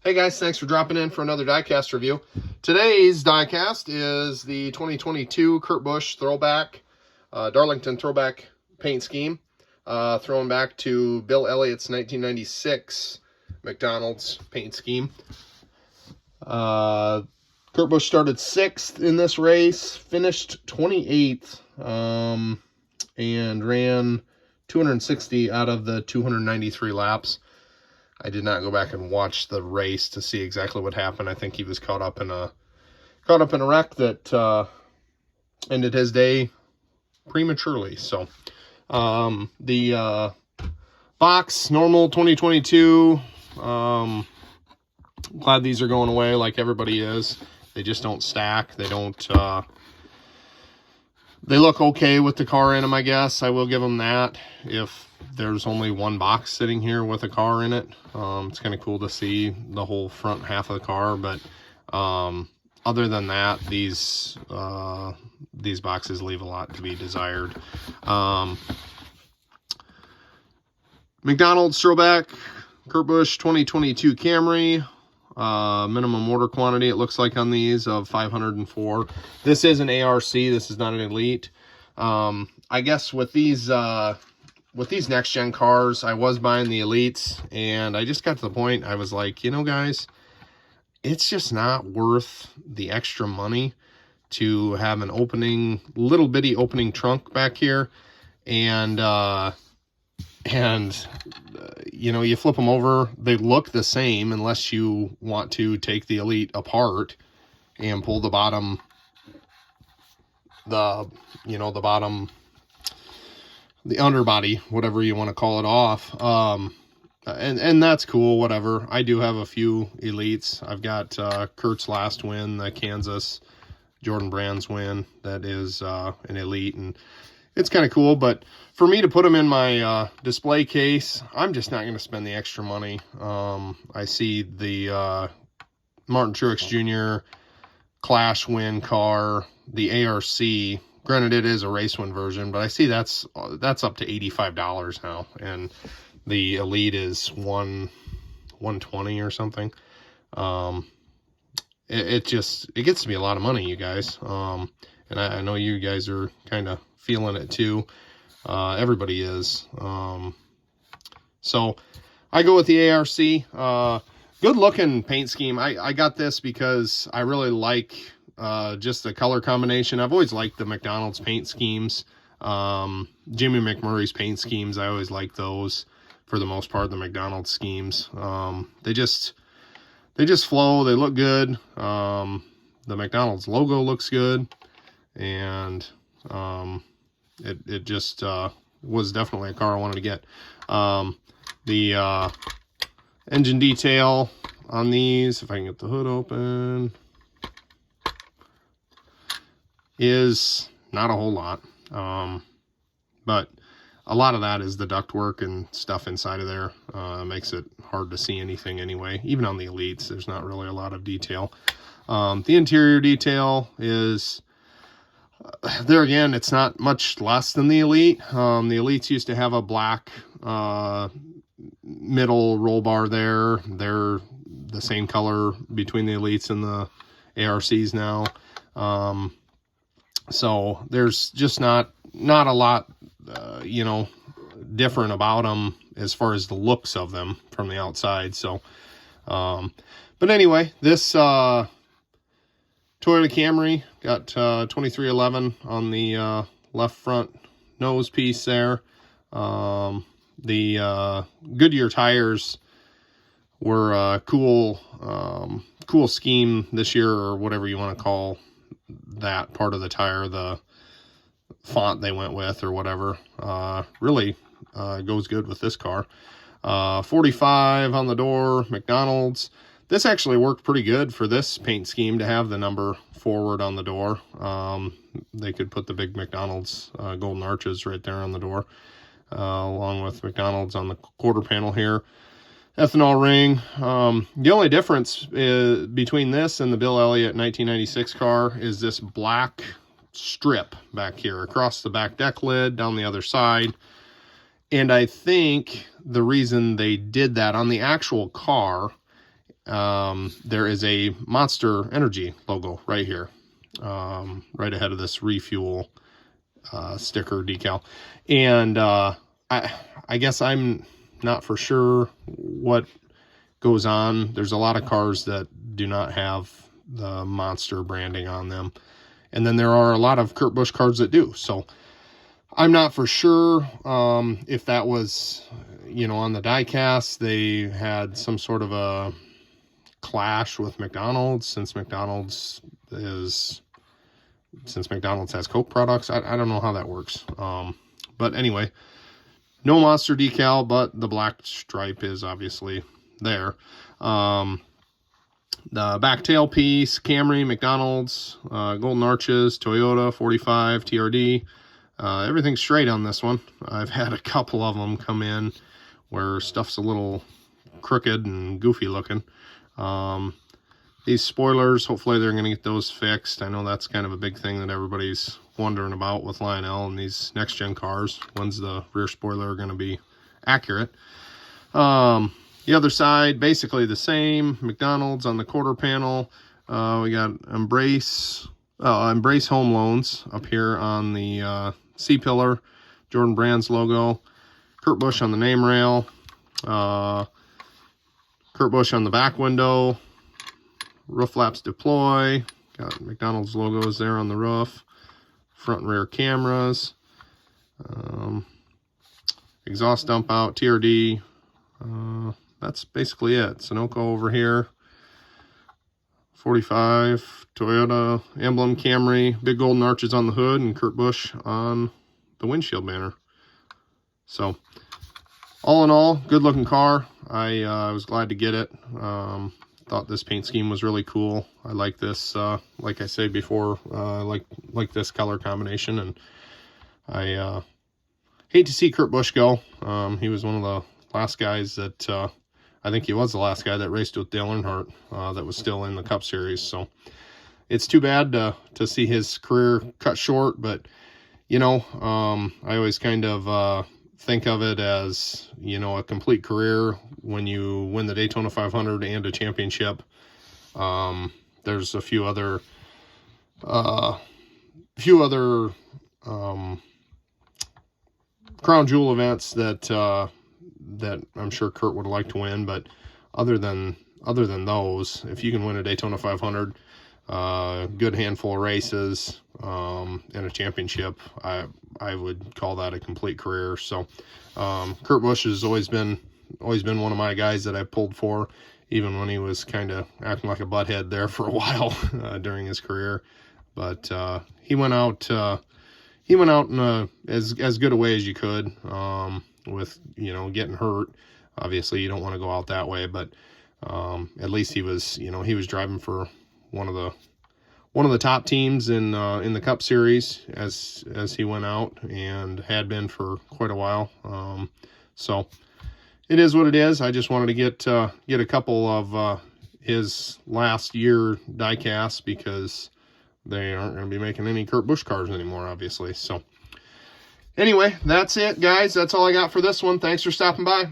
Hey guys, thanks for dropping in for another diecast review. Today's diecast is the 2022 Kurt Busch Throwback, Darlington Throwback paint scheme, thrown back to Bill Elliott's 1996 McDonald's paint scheme. Kurt Busch started 6th in this race, finished 28th, and ran 260 out of the 293 laps. I did not go back and watch the race to see exactly what happened. I think he was caught up in a wreck that ended his day prematurely. So the box normal 2022. Glad these are going away like everybody is. They just don't stack. They don't. They look okay with the car in them, I guess. I will give them that. If there's only one box sitting here with a car in it, it's kind of cool to see the whole front half of the car. But other than that, these boxes leave a lot to be desired. McDonald's Throwback Kurt Busch 2022 Camry. Minimum order quantity, it looks like on these, of 504. This is an ARC. This is not an Elite. I guess with these next gen cars, I was buying the Elites, and I just got to the point I was like, you know, guys, it's just not worth the extra money to have an little bitty opening trunk back here, and you know, you flip them over, they look the same unless you want to take the Elite apart and pull the bottom, the underbody, whatever you want to call it, off. And that's cool, whatever. I do have a few Elites. I've got Kurt's last win, the Kansas Jordan Brand's win, that is an Elite, and it's kind of cool. But for me to put them in my display case, I'm just not going to spend the extra money. I see the Martin Truex Jr. Clash win car, the ARC. Granted, it is a race win version, but I see that's up to $85 now, and the Elite is $120 or something. It gets to be a lot of money, you guys. And I know you guys are kind of feeling it too. Everybody is. So I go with the ARC. Good looking paint scheme. I got this because I really like just the color combination. I've always liked the McDonald's paint schemes. Jimmy McMurray's paint schemes, I always like those for the most part, the McDonald's schemes. They just flow. They look good. The McDonald's logo looks good. And it just was definitely a car I wanted to get. The engine detail on these, if I can get the hood open, is not a whole lot. But a lot of that is the ductwork and stuff inside of there. Makes it hard to see anything anyway. Even on the Elites, there's not really a lot of detail. The interior detail is... there again, it's not much less than the Elite. The Elites used to have a black middle roll bar there. They're the same color between the Elites and the ARCs now. So there's just not a lot, you know, different about them as far as the looks of them from the outside. So, but anyway, this Toyota Camry got 2311 on the left front nose piece there. The Goodyear tires were a cool scheme this year, or whatever you want to call that part of the tire, the font they went with or whatever. Really goes good with this car. 45 on the door, McDonald's. This actually worked pretty good for this paint scheme to have the number forward on the door. They could put the big McDonald's golden arches right there on the door, along with McDonald's on the quarter panel here. Ethanol ring. The only difference between this and the Bill Elliott 1996 car is this black strip back here across the back deck lid down the other side. And I think the reason they did that on the actual car there is a Monster Energy logo right here, right ahead of this refuel sticker decal. And I guess I'm not for sure what goes on. There's a lot of cars that do not have the Monster branding on them, and then there are a lot of Kurt Busch cars that do. So I'm not for sure if that was, you know, on the diecast they had some sort of a clash with McDonald's, since McDonald's has Coke products. I don't know how that works. But anyway, no Monster decal, but the black stripe is obviously there. The back tailpiece, Camry, McDonald's, Golden Arches, Toyota, 45, TRD. Everything's straight on this one. I've had a couple of them come in where stuff's a little crooked and goofy looking. These spoilers, hopefully they're going to get those fixed. I know that's kind of a big thing that everybody's wondering about with Lionel and these next-gen cars. When's the rear spoiler going to be accurate? The other side, basically the same. McDonald's on the quarter panel. We got Embrace Home Loans up here on the C-pillar. Jordan Brand's logo. Kurt Busch on the name rail. Kurt Busch on the back window. Roof flaps deploy. Got McDonald's logos there on the roof. Front and rear cameras. Exhaust dump out. TRD. That's basically it. Sunoco over here. 45. Toyota emblem, Camry. Big golden arches on the hood. And Kurt Busch on the windshield banner. So, all in all, good looking car. I was glad to get it. Thought this paint scheme was really cool. I like this, like I said before, like this color combination, and I hate to see Kurt Busch go. He was one of the last guys that, I think he was the last guy that raced with Dale Earnhardt, that was still in the Cup Series. So it's too bad to see his career cut short, but, you know, I always kind of think of it as, you know, a complete career when you win the Daytona 500 and a championship. There's a few other crown jewel events that I'm sure Kurt would like to win, but other than those, if you can win a Daytona 500, good handful of races, and a championship, I would call that a complete career. So Kurt Busch has always been one of my guys that I pulled for, even when he was kind of acting like a butthead there for a while during his career. But he went out in as good a way as you could, with, you know, getting hurt. Obviously you don't want to go out that way, but at least he was driving for one of the top teams in the Cup Series as he went out, and had been for quite a while. So it is what it is. I just wanted to get a couple of his last year diecasts, because they aren't going to be making any Kurt Busch cars anymore, obviously. So anyway, that's it, guys. That's all I got for this one. Thanks for stopping by.